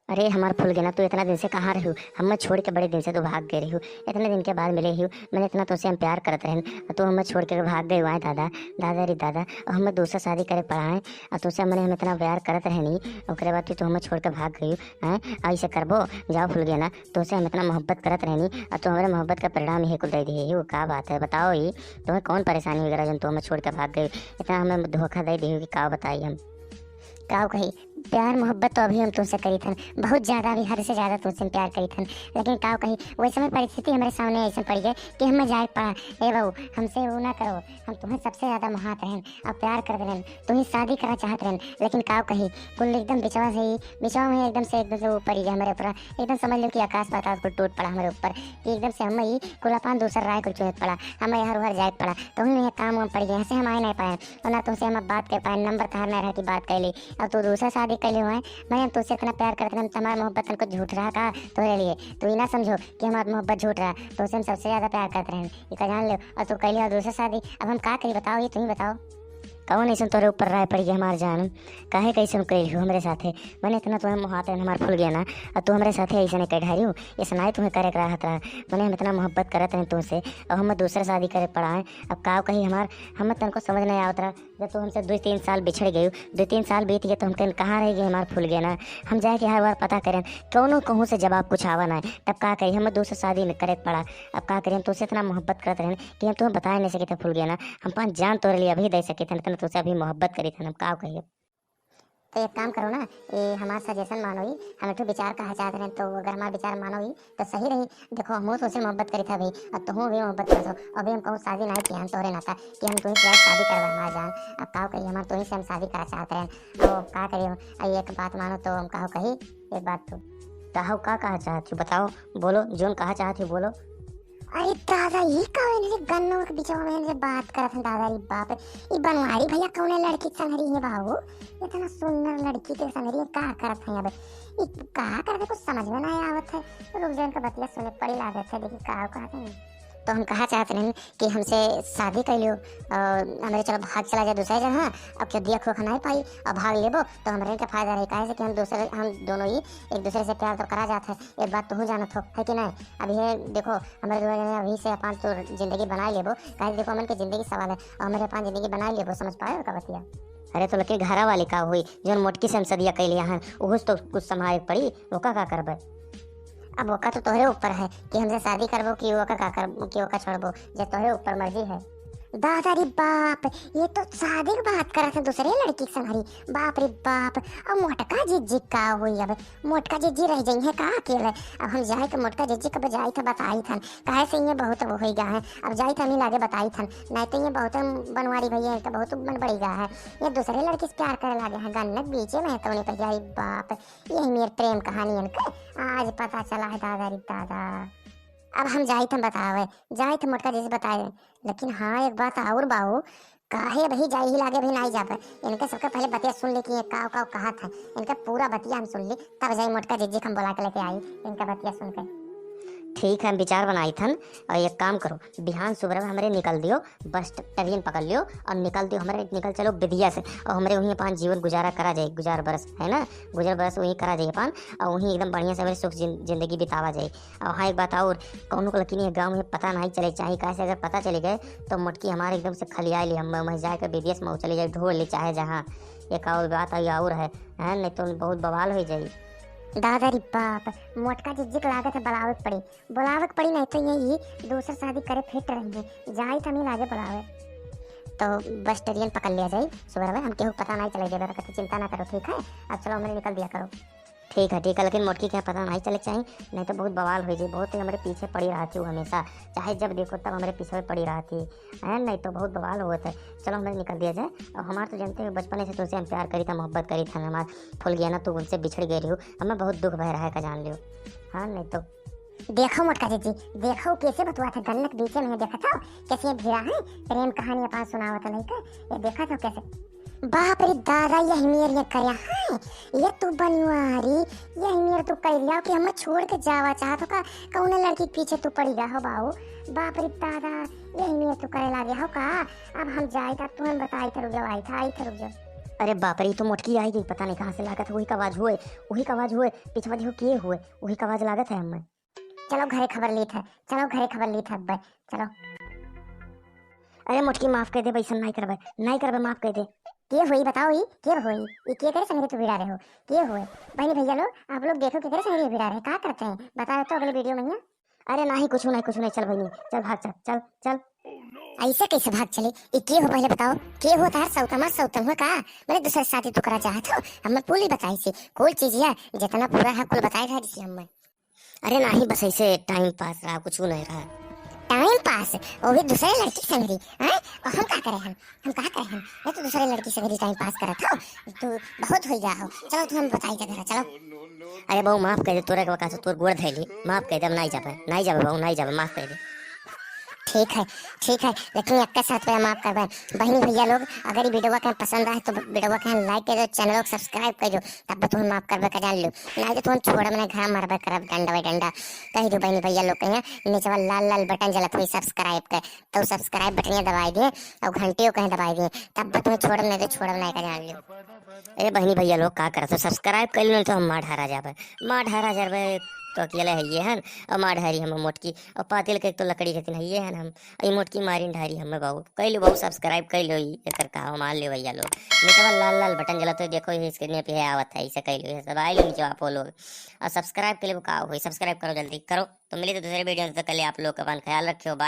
अरे हमार फूल गेना, तू इतना दिन से कहाँ रही? हमें छोड़ के बड़े दिन से तू भाग गई रही। इतने दिन के बाद मिले ही। मैंने इतना तुझसे हम प्यार करत रहन और तू हमें छोड़ के भाग गई। हुआ दादा, दादा रे दादा, और हमें दूसरा शादी करे पड़ा है। और तुझसे मैंने हम इतना प्यार करत रहनी, ओकरे बाद तू हमें छोड़ के भाग गई है। ऐसे करबो? जाओ फूल गेना, तुझसे हम इतना मोहब्बत करत रहनी और तू हमारे मोहब्बत का परिणाम यही कुल दे दी है। का बात है बताओ ही, तुम्हें कौन परेशानी वगैरह जब तू हमें छोड़ के भाग गई? इतना हमें धोखा दे दी कि का बताई हम? का कही प्यार मोहब्बत तो अभी हम तुमसे करी थन, बहुत ज्यादा, अभी हद से ज्यादा तुमसे प्यार करी थन। लेकिन का कही वही समय परिस्थिति हमारे सामने ऐसे पड़ गए कि हमें जाए पड़ा। ए बहू, हमसे वो ना करो, हम तुम्हें सबसे ज्यादा महात रहन और प्यार करते रहन, तुम्हें शादी करा चाहत रहन। लेकिन का कही कुल एकदम बिचवा से ही, बिचवा में एकदम से ऊपर ही गया हमारे ऊपर। एकदम समझ लो कि आकाश पाताल कुल टूट पड़ा हमारे ऊपर कि एकदम से हम ही कुल अपन दूसरा राय कुल चुनत पड़ा, हमें हर हर जाए पड़ा। तो हमें काम वाम पड़ गया, यहाँ से हम आए नहीं पाए और ना तुमसे हम बात कर पाए, नंबर कहाँ ना रह की बात कर ली। अब तू दूसरा शादी कर ले हुआ है। मैं तुझसे इतना प्यार करते हैं, तुम्हारा मोहब्बत को झूठ रहा था तुम्हारे लिए। तू ही ना समझो कि हमारा मोहब्बत झूठ रहा, तो उसे हम सबसे ज्यादा प्यार करते हैं, ये जान लो। और तू कर लिया दूसरा शादी, अब हम क्या करी बताओ, ये तुम ही बताओ। कौन ऐसा तोरे ऊपर राय पड़ गई हमार जान? काहे कैसे कैल हो हमरे साथे? मैंने इतना तुम्हें मुहाते हमार फूल गया ना, और तू हमारे साथे ऐसा नहीं कह ढारी हूँ। ऐसा नहीं तुम्हें करे रहा था। मैंने हम इतना मोहब्बत करत हैं तुमसे और हम दूसरा शादी करे पड़ा है। अब का कही हमार हम तुमको समझ नहीं आवत रहा। जब तू हमसे 2-3 साल बिछड़ गई, 2-3 साल बीत गए तो हम कहीं कहाँ रह गए हमार फूल गया ना। हम जाए कि हर बार पता करें, कौनों कहूँ से जवाब कुछ आवा ना। तब का कही हमें दूसरा शादी में करे पड़ा। अब का करें, तुझसे इतना मोहब्बत करते रहे कि हम तुम्हें बता नहीं सके थे फूल गया ना। हम पाँच जान तोरे लिए अभी दे सके थे, इतना तुझसे अभी मोहब्बत करी थी हम का कहिए। तो एक काम करो ना, ये हमारा सजेशन मानो ही, हम एक विचार कहा चाहते हैं, तो अगर हमारा विचार मानो ही तो सही रही। देखो हम तुमसे मोहब्बत करी था भाई, और तुम भी मोहब्बत कर दो। अभी हम कहूँ शादी नहीं किया, हम तोरे नाता कि हम तुम्हें क्या शादी करवा हमारा जान। अब कहो कही हमारे तुम्हें से हम शादी करा चाहते हैं, तो का करिए। एक बात मानो तो हम कहो कही एक बात तो कहो का कहा चाहती हो बताओ, बोलो जोन कहा चाहती हो बोलो। अरे दादा ये कौन है गन्नों के बीच में बात करत हैं? दादा रे बाप, ये बनवारी भैया कौन है लड़की संगरी है बाबू? इतना सुंदर लड़की के संगरी का करत है? अब ये का करते कुछ समझ में नहीं आवत है। तो रुक जाए, बतिया सुने पड़ी लागत है, देखिए का कहते हैं। तो हम कहा चाहते हैं कि हमसे शादी कर लियो और हमारे चलो भाग चला जाए दूसरे जगह। अब क्यों दिया खोखा नहीं पाई और भाग लेबो तो हमारे का फायदा रही, काहे से कि हम दोनों ही एक दूसरे से प्यार तो करा जाता है। एक बात तो हो जानत हो है कि नहीं? अब ये देखो हमारे दोनों जने अभी से अपन तो जिंदगी बना लेबो, काहे देखो हमन के जिंदगी सवाल है और हमारे अपन जिंदगी बना लेबो, समझ पाए का बतिया? अरे तो लके घरा वाली का हुई जो मोटकी से हम सदिया कैलिया हैं, उस तो कुछ संभाले पड़ी, वो का करबे। अब ओका तो तोहरे ऊपर है कि हमसे शादी करबो कि ओका का करबो कि ओका छोड़बो, जे तोहरे ऊपर मर्जी है। दादा रे बाप, ये तो शादी की बात करत है दूसरे लड़की के संगरी। बाप रे बाप, अब मोटका जीजी का हुई? अब मोटका जीजी रह जाई है का अकेले? अब हम जाए तो मोटका जीजी कब जाई था बताई थन, काहे से ये बहुत वो हो गया है। अब जाई था नहीं लागे बताई थन, नहीं तो ये बहुत बनवारी भैया है, बहुत बन पड़ी गया है। ये दूसरे लड़की से प्यार करे लागे हैं, गन्नत बीचे में है तो नहीं कहिया। बाप, यही मेरी प्रेम कहानी इनका आज पता चला है। दादा रे दादा, अब हम जाई थे बतावे, जाई थे मोटका जैसे बताए। लेकिन हाँ एक बात और बाऊ, काहे भाई जाई ही लागे भी नहीं जावे। इनके सबका पहले बतिया सुन ले कि ये काव काव कहा था, इनका पूरा बतिया हम सुन ली, तब जाई मोटका जीजी हम बुला के लेके आई इनका बतिया सुन के। ठीक है, हम विचार बनाई थन और एक काम करो, बिहान सुबह में हमारे निकल दियो, बस ट्रेन पकड़ लियो और निकल दियो हमारे, निकल चलो विदिया से और हमारे वहीं पान जीवन गुजारा करा जाए, गुजार बरस है ना, गुजर बरस वहीं करा जाए पान और वहीं एकदम बढ़िया से हमारे सुख जिंदगी बितावा जाए। और हाँ एक बात और, कौनों को लकीन गाँव में पता नहीं चले चाहिए, कैसे अगर पता चले गए तो मोटकी हमारे एकदम से खलिया ली, हम जाकर विदेश में चले जाए, ढोल ले चाहे जहाँ। एक और बात और है, नहीं तो बहुत बवाल हो जाए। दादा रे बाप, मोटका जिज्जी को लागत है बुलावत पड़ी नहीं तो यही दूसरा शादी करे फिट रहेंगे, जाए तो नहीं लागे बुलावे। तो बस ट्रेन पकड़ लिया जाए सुबह में, हम केहू पता नहीं चले जाए, चिंता ना करो ठीक है। अब चलो हमें निकल दिया करो। ठीक है लेकिन मोटकी क्या पता नहीं चले चाहिए, नहीं तो बहुत बवाल हो जाए। बहुत ही हमारे पीछे पड़ी रहती हूँ हमेशा, चाहे जब देखो तब हमारे पीछे पड़ी रहती है, नहीं तो बहुत बवाल हुआ था। चलो हमें निकल दिया जाए। और हमारे तो जानते हैं बचपन से तुझसे हम प्यार करी था, मोहब्बत करी था, हमारा फूल गया ना, तो उनसे बिछड़ गई रही हो, हमें बहुत दुख भय रहा है का जान लियो। हाँ नहीं तो देखो मोटका जी, देखो कैसे बतुआ था गन्नत बीचे में, देखा था कैसे भिड़ा है प्रेम कहानी अपन सुनावा था नहीं का, ये देखा था कैसे। बाप रे दादा, यही मेरे ये करया है, ये तू बनवारी, यही मेरे तू कर लिया कि हमें छोड़ के जावा चाहत हो का, कौन लड़की के पीछे तू पड़ी रहा हो बाबू। बाप रे दादा, यही मेरे तू करे लागे हो का। अब हम जाए था, तू हम बताई था रुक जाओ, आई था रुक जाओ। अरे बाप रे, ये तो मोटकी आई गई, पता नहीं कहाँ से लागत है। वही का आवाज हुए, वही का आवाज हुए, पिछवा दियो किए हुए, वही का आवाज लागत है हमें। चलो घरे खबर ली था, चलो घरे खबर ली था अब्बे, चलो। अरे मोटकी माफ कर दे, वैसा नहीं करबे, नहीं करबे, माफ कर दे। के हुई बताओ, के हुई, ये के करे संगरी तू भिड़ा रहे हो, के हुए? बहनी भैया लोग, आप लोग देखो के करे संगरी भिड़ा रहे, क्या करते हैं बताओ तो अगले वीडियो में। अरे नहीं, कुछ नहीं, कुछ नहीं, चल बहनी, चल भाग, चल चल चल। ऐसे कैसे भाग चले? ये के हो पहले बताओ, के हो? तार सौतमा सौतम हो का? मैंने दूसरे शादी तो करा चाहत हो, हमें पूरी बताई सी कोई चीज है जितना पूरा है कुल बताई रहा जिसे हमें। अरे नहीं, बस ऐसे टाइम पास रहा, कुछ नहीं रहा। Time pass? वो भी दूसरे लड़की संगरी हैं? और हम क्या करें? हम क्या करें? मैं तो दूसरे लड़की संगरी टाइम पास करा था। तो बहुत हो गया हो, चलो तुम हम बताई जगह, चलो। अरे बहू माफ कर दे, तोरे के वका से तोर गोड़ धैली, माफ कर दे, हम नहीं जाबे, नहीं जाबे बहू, नहीं जाबे, माफ कर दे। ठीक है, ठीक है, लेकिन एक के साथ मेरा माफ कर दे। बहनी भैया लोग, अगर ये वीडियो का पसंद आए तो वीडियो का लाइक कर दो, चैनल को सब्सक्राइब कर दो, तब तुम माफ करबे कर जान लो, नहीं तो तुम छोड़ मैंने घर मारबे करब डंडा वे डंडा। कह दो बहनी भैया लोग, कहिए नीचे वाला लाल लाल बटन जलत हुई सब्सक्राइब कर, तो सब्सक्राइब बटन दबाई दिए और घंटियों कहीं दबाई दिए, तब तुम छोड़ नहीं तो छोड़ नहीं कर जान लो। अरे बहनी भैया लोग का करत हो, सब्सक्राइब कर लो, तो हम मार ढारा जाबे, मार ढारा जाबे तो अकेले है ये हन। और मार ढारी हम मोटकी और पातिल के तो लकड़ी के है ये हन हम। ई मोटकी मारी ढारी हमें बहु कह लो, बहु सब्सक्राइब कर लो, एकर का मान ले भैया लोग। नीचे लाल लाल बटन जला तो देखो ये स्क्रीन पे है आवत है, इसे कह लो, सब आई लो नीचे आप लोग। और सब्सक्राइब के लिए का हो, सब्सक्राइब करो, जल्दी करो। तो मिले तो दूसरे वीडियो में, तो कल आप लोग का ख्याल रखियो, बाय।